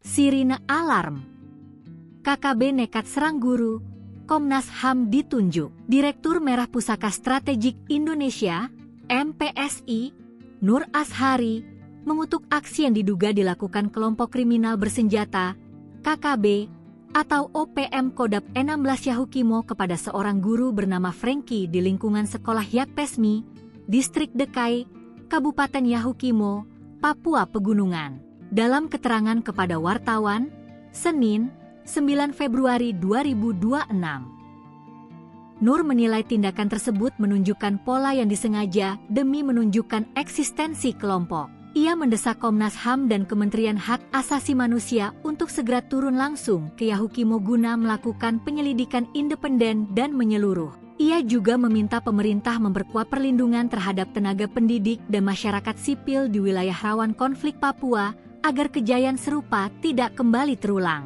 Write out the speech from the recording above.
Sirine alarm. KKB nekat serang guru, Komnas HAM ditunjuk. Direktur Merah Pusaka Strategik Indonesia, MPSI, Nur Ashari, mengutuk aksi yang diduga dilakukan kelompok kriminal bersenjata, KKB, atau OPM Kodap 16 Yahukimo kepada seorang guru bernama Franky di lingkungan sekolah Yakpesmi, Distrik Dekai, Kabupaten Yahukimo, Papua Pegunungan. Dalam keterangan kepada wartawan, Senin, 9 Februari 2026. Nur menilai tindakan tersebut menunjukkan pola yang disengaja demi menunjukkan eksistensi kelompok. Ia mendesak Komnas HAM dan Kementerian Hak Asasi Manusia untuk segera turun langsung ke Yahukimo guna melakukan penyelidikan independen dan menyeluruh. Ia juga meminta pemerintah memperkuat perlindungan terhadap tenaga pendidik dan masyarakat sipil di wilayah rawan konflik Papua agar kejadian serupa tidak kembali terulang.